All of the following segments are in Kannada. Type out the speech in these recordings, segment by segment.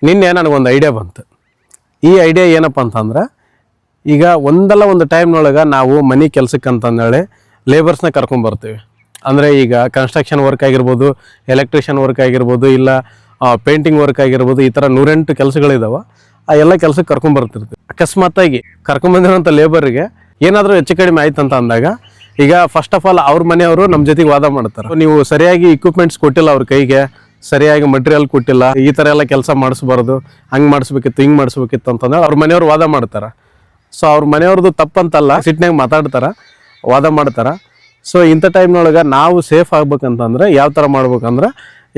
ನಿನ್ನೆ ನನಗೊಂದು ಐಡಿಯಾ ಬಂತು. ಈ ಐಡಿಯಾ ಏನಪ್ಪ ಅಂತಂದ್ರೆ, ಈಗ ಒಂದಲ್ಲ ಒಂದು ಟೈಮ್ನೊಳಗೆ ನಾವು ಮನೆ ಕೆಲಸಕ್ಕೆ ಅಂತಂದೇಳಿ ಲೇಬರ್ಸ್ನ ಕರ್ಕೊಂಬರ್ತೀವಿ. ಅಂದರೆ ಈಗ ಕನ್ಸ್ಟ್ರಕ್ಷನ್ ವರ್ಕ್ ಆಗಿರ್ಬೋದು, ಎಲೆಕ್ಟ್ರಿಷಿಯನ್ ವರ್ಕ್ ಆಗಿರ್ಬೋದು, ಇಲ್ಲ ಪೇಂಟಿಂಗ್ ವರ್ಕ್ ಆಗಿರ್ಬೋದು, ಈ ಥರ 108 ಕೆಲಸಗಳಿದಾವೆ. ಆ ಎಲ್ಲ ಕೆಲಸಕ್ಕೆ ಕರ್ಕೊಂಬರ್ತಿರ್ತೀವಿ. ಅಕಸ್ಮಾತ್ತಾಗಿ ಕರ್ಕೊಂಬಂದಿರೋಂಥ ಲೇಬರಿಗೆ ಏನಾದರೂ ಹೆಚ್ಚು ಕಡಿಮೆ ಆಯ್ತು ಅಂತ ಅಂದಾಗ, ಈಗ ಫಸ್ಟ್ ಆಫ್ ಆಲ್ ಅವ್ರ ಮನೆಯವರು ನಮ್ಮ ಜೊತೆಗೆ ವಾದ ಮಾಡ್ತಾರೆ, ನೀವು ಸರಿಯಾಗಿ ಇಕ್ವಿಪ್ಮೆಂಟ್ಸ್ ಕೊಟ್ಟಿಲ್ಲ, ಅವ್ರ ಕೈಗೆ ಸರಿಯಾಗಿ ಮಟೀರಿಯಲ್ ಕೊಟ್ಟಿಲ್ಲ, ಈ ಥರ ಎಲ್ಲ ಕೆಲಸ ಮಾಡಿಸ್ಬಾರ್ದು, ಹಂಗೆ ಮಾಡಿಸ್ಬೇಕಿತ್ತು, ಹಿಂಗೆ ಮಾಡಿಸ್ಬೇಕಿತ್ತು ಅಂತಂದ್ರೆ ಅವ್ರ ಮನೆಯವ್ರು ವಾದ ಮಾಡ್ತಾರೆ. ಸೊ ಅವ್ರ ಮನೆಯವ್ರದ್ದು ತಪ್ಪಂತಲ್ಲ, ಸಿಟ್ನಾಗ ಮಾತಾಡ್ತಾರೆ, ವಾದ ಮಾಡ್ತಾರೆ. ಸೊ ಇಂಥ ಟೈಮ್ನೊಳಗೆ ನಾವು ಸೇಫ್ ಆಗ್ಬೇಕಂತಂದ್ರೆ ಯಾವ ಥರ ಮಾಡ್ಬೇಕಂದ್ರೆ,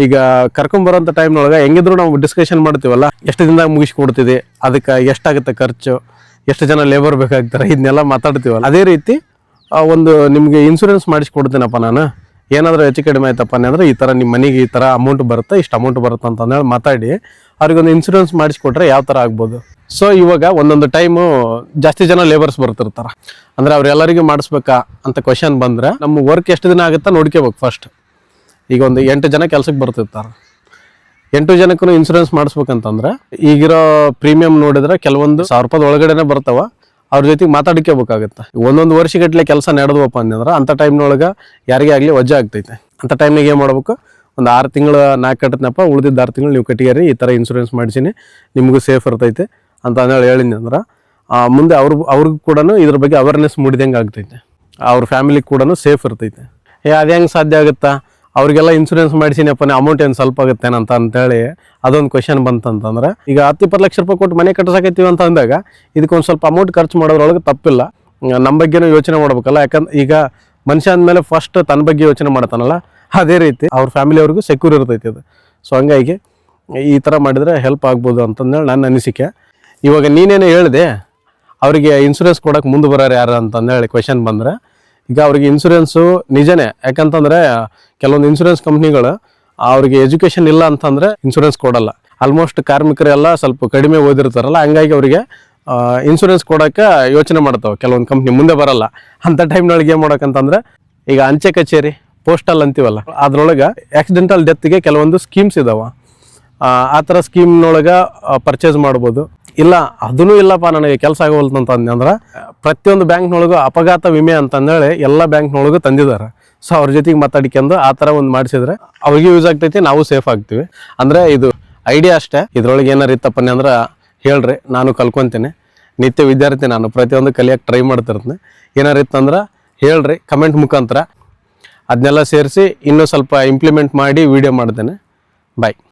ಈಗ ಕರ್ಕೊಂಬರೋಂಥ ಟೈಮ್ನೊಳಗೆ ಹೆಂಗಿದ್ರು ನಾವು ಡಿಸ್ಕಷನ್ ಮಾಡ್ತೀವಲ್ಲ, ಎಷ್ಟು ದಿನದಾಗ ಮುಗಿಸ್ಕೊಡ್ತಿದೆ, ಅದಕ್ಕೆ ಎಷ್ಟಾಗುತ್ತೆ ಖರ್ಚು, ಎಷ್ಟು ಜನ ಲೇಬರ್ ಬೇಕಾಗ್ತಾರೆ, ಇದನ್ನೆಲ್ಲ ಮಾತಾಡ್ತೀವಲ್ಲ. ಅದೇ ರೀತಿ ಒಂದು ನಿಮಗೆ ಇನ್ಶೂರೆನ್ಸ್ ಮಾಡಿಸ್ಕೊಡ್ತೀನಪ್ಪ ನಾನು, ಏನಾದರೂ ಹೆಚ್ಚು ಕಡಿಮೆ ಆಯ್ತಪ್ಪ ಅಂದರೆ ಈ ಥರ ನಿಮ್ಮ ಮನೆಗೆ ಈ ಥರ ಅಮೌಂಟ್ ಬರುತ್ತೆ, ಇಷ್ಟು ಅಮೌಂಟ್ ಬರುತ್ತೆ ಅಂತಂದೇಳಿ ಮಾತಾಡಿ ಅವ್ರಿಗೊಂದು ಇನ್ಶೂರೆನ್ಸ್ ಮಾಡಿಸ್ಕೊಟ್ರೆ ಯಾವ ಥರ ಆಗ್ಬೋದು. ಸೊ ಇವಾಗ ಒಂದೊಂದು ಟೈಮು ಜಾಸ್ತಿ ಜನ ಲೇಬರ್ಸ್ ಬರ್ತಿರ್ತಾರೆ. ಅಂದರೆ ಅವ್ರೆಲ್ಲರಿಗೂ ಮಾಡಿಸ್ಬೇಕಾ ಅಂತ ಕ್ವಶನ್ ಬಂದರೆ, ನಮ್ಮ ವರ್ಕ್ ಎಷ್ಟು ದಿನ ಆಗುತ್ತಾ ನೋಡ್ಕೋಬೇಕು ಫಸ್ಟ್. ಈಗ ಒಂದು 8 ಜನ ಕೆಲಸಕ್ಕೆ ಬರ್ತಿರ್ತಾರೆ, 8 ಜನಕ್ಕೂ ಇನ್ಶೂರೆನ್ಸ್ ಮಾಡಿಸ್ಬೇಕಂತಂದ್ರೆ ಈಗಿರೋ ಪ್ರೀಮಿಯಂ ನೋಡಿದ್ರೆ ಕೆಲವೊಂದು 1000 ರೂಪಾಯಿ ಒಳಗಡೆನೆ ಬರ್ತಾವ. ಅವ್ರ ಜೊತೆಗೆ ಮಾತಾಡ್ಕೋಬೇಕಾಗತ್ತೆ. ಒಂದೊಂದು ವರ್ಷಗಟ್ಟಲೆ ಕೆಲಸ ನಡೆದವಪ್ಪ ಅಂತಂದ್ರೆ ಅಂಥ ಟೈಮ್ನೊಳಗೆ ಯಾರಿಗೇ ಆಗಲಿ ವಜಾ ಆಗ್ತೈತೆ. ಅಂಥ ಟೈಮ್ನಾಗ ಏನು ಮಾಡ್ಬೇಕು, ಒಂದು 6 ತಿಂಗಳು 4 ಕಟ್ಟದ್ನಪ್ಪ, ಉಳಿದಿದ್ದು 6 ತಿಂಗಳು ನೀವು ಕಟ್ಟಿಗೆರಿ, ಈ ಥರ ಇನ್ಶೂರೆನ್ಸ್ ಮಾಡಿಸೀನಿ, ನಿಮಗೂ ಸೇಫ್ ಇರ್ತೈತೆ ಅಂತ ಅಂದೇಳಿ ಹೇಳಿದ್ನಿ ಅಂದ್ರೆ ಮುಂದೆ ಅವ್ರಿಗೂ ಕೂಡ ಇದ್ರ ಬಗ್ಗೆ ಅವೇರ್ನೆಸ್ ಮೂಡಿದಂಗೆ ಆಗ್ತೈತೆ, ಅವ್ರ ಫ್ಯಾಮಿಲಿಗೆ ಕೂಡ ಸೇಫ್ ಇರ್ತೈತೆ. ಅದು ಹೆಂಗೆ ಸಾಧ್ಯ ಆಗುತ್ತಾ, ಅವ್ರಿಗೆಲ್ಲ ಇನ್ಶೂರೆನ್ಸ್ ಮಾಡಿಸಿನಪ್ಪ, ಅಮೌಂಟ್ ಏನು ಸ್ವಲ್ಪ ಆಗುತ್ತೇನಂತ ಅಂತೇಳಿ ಅದೊಂದು ಕ್ವಶನ್ ಬಂತಂತಂದ್ರೆ, ಈಗ 10-20 ಲಕ್ಷ ರೂಪಾಯಿ ಕೊಟ್ಟು ಮನೆ ಕಟ್ಟಿಸಾಕೈತೀವಿ ಅಂತ ಅಂದಾಗ ಇದಕ್ಕೊಂದು ಸ್ವಲ್ಪ ಅಮೌಂಟ್ ಖರ್ಚು ಮಾಡೋದ್ರೊಳಗೆ ತಪ್ಪಿಲ್ಲ. ನಮ್ಮ ಬಗ್ಗೆನೂ ಯೋಚನೆ ಮಾಡ್ಬೇಕಲ್ಲ, ಯಾಕಂದ್ರೆ ಈಗ ಮನುಷ್ಯ ಅಂದಮೇಲೆ ಫಸ್ಟ್ ತನ್ನ ಬಗ್ಗೆ ಯೋಚನೆ ಮಾಡ್ತಾನಲ್ಲ, ಅದೇ ರೀತಿ ಅವ್ರ ಫ್ಯಾಮಿಲಿಯವ್ರಿಗೂ ಸೆಕ್ಯೂರ್ ಇರ್ತೈತಿ ಅದು. ಸೊ ಹಂಗಾಗಿ ಈ ಥರ ಮಾಡಿದರೆ ಹೆಲ್ಪ್ ಆಗ್ಬೋದು ಅಂತಂದೇಳಿ ನನ್ನ ಅನಿಸಿಕೆ. ಇವಾಗ ನೀನೇನು ಹೇಳಿದೆ, ಅವರಿಗೆ ಇನ್ಶೂರೆನ್ಸ್ ಕೊಡೋಕೆ ಮುಂದೆ ಬರೋರು ಯಾರು ಅಂತಂದೇಳಿ ಕ್ವೆಶನ್ ಬಂದರೆ, ಈಗ ಅವ್ರಿಗೆ ಇನ್ಶೂರೆನ್ಸು ನಿಜನೇ. ಯಾಕಂತಂದರೆ ಕೆಲವೊಂದು ಇನ್ಶೂರೆನ್ಸ್ ಕಂಪ್ನಿಗಳು ಅವ್ರಿಗೆ ಎಜುಕೇಷನ್ ಇಲ್ಲ ಅಂತಂದರೆ ಇನ್ಶೂರೆನ್ಸ್ ಕೊಡಲ್ಲ. ಆಲ್ಮೋಸ್ಟ್ ಕಾರ್ಮಿಕರೆಲ್ಲ ಸ್ವಲ್ಪ ಕಡಿಮೆ ಓದಿರ್ತಾರಲ್ಲ, ಹಂಗಾಗಿ ಅವರಿಗೆ ಇನ್ಶೂರೆನ್ಸ್ ಕೊಡೋಕೆ ಯೋಚನೆ ಮಾಡ್ತಾವೆ ಕೆಲವೊಂದು ಕಂಪ್ನಿ, ಮುಂದೆ ಬರಲ್ಲ. ಅಂಥ ಟೈಮ್ನೊಳಗೆ ಏನು ಮಾಡೋಕ್ಕಂತಂದರೆ, ಈಗ ಅಂಚೆ ಕಚೇರಿ ಪೋಸ್ಟಲ್ ಅಂತೀವಲ್ಲ, ಅದ್ರೊಳಗೆ ಆಕ್ಸಿಡೆಂಟಲ್ ಡೆತ್ಗೆ ಕೆಲವೊಂದು ಸ್ಕೀಮ್ಸ್ ಇದಾವೆ. ಆ ಥರ ಸ್ಕೀಮ್ನೊಳಗೆ ಪರ್ಚೇಸ್ ಮಾಡ್ಬೋದು. ಇಲ್ಲ ಅದೂ ಇಲ್ಲಪ್ಪ ನನಗೆ ಕೆಲಸ ಆಗೋಲ್ತು ಅಂತಂದ್ರೆ ಪ್ರತಿಯೊಂದು ಬ್ಯಾಂಕ್ನೊಳಗೂ ಅಪಘಾತ ವಿಮೆ ಅಂತಂದೇಳಿ ಎಲ್ಲ ಬ್ಯಾಂಕ್ನೊಳಗೂ ತಂದಿದ್ದಾರೆ. ಸೊ ಅವ್ರ ಜೊತೆಗೆ ಮಾತಾಡ್ಕೊಂಡು ಆ ಥರ ಒಂದು ಮಾಡಿಸಿದ್ರೆ ಅವ್ರಿಗೆ ಯೂಸ್ ಆಗ್ತೈತಿ, ನಾವು ಸೇಫ್ ಆಗ್ತೀವಿ. ಅಂದರೆ ಇದು ಐಡಿಯಾ ಅಷ್ಟೇ. ಇದ್ರೊಳಗೆ ಏನಾರು ಇತ್ತಪ್ಪ ಅಂದ್ರೆ ಹೇಳ್ರಿ, ನಾನು ಕಲ್ಕೊತೀನಿ. ನಿತ್ಯ ವಿದ್ಯಾರ್ಥಿ ನಾನು, ಪ್ರತಿಯೊಂದು ಕಲಿಯೋಕೆ ಟ್ರೈ ಮಾಡ್ತಿರ್ತೀನಿ. ಏನಾರು ಇತ್ತಂದ್ರೆ ಹೇಳ್ರಿ ಕಮೆಂಟ್ ಮುಖಾಂತರ, ಅದನ್ನೆಲ್ಲ ಸೇರಿಸಿ ಇನ್ನೂ ಸ್ವಲ್ಪ ಇಂಪ್ಲಿಮೆಂಟ್ ಮಾಡಿ ವಿಡಿಯೋ ಮಾಡ್ತೇನೆ. ಬಾಯ್.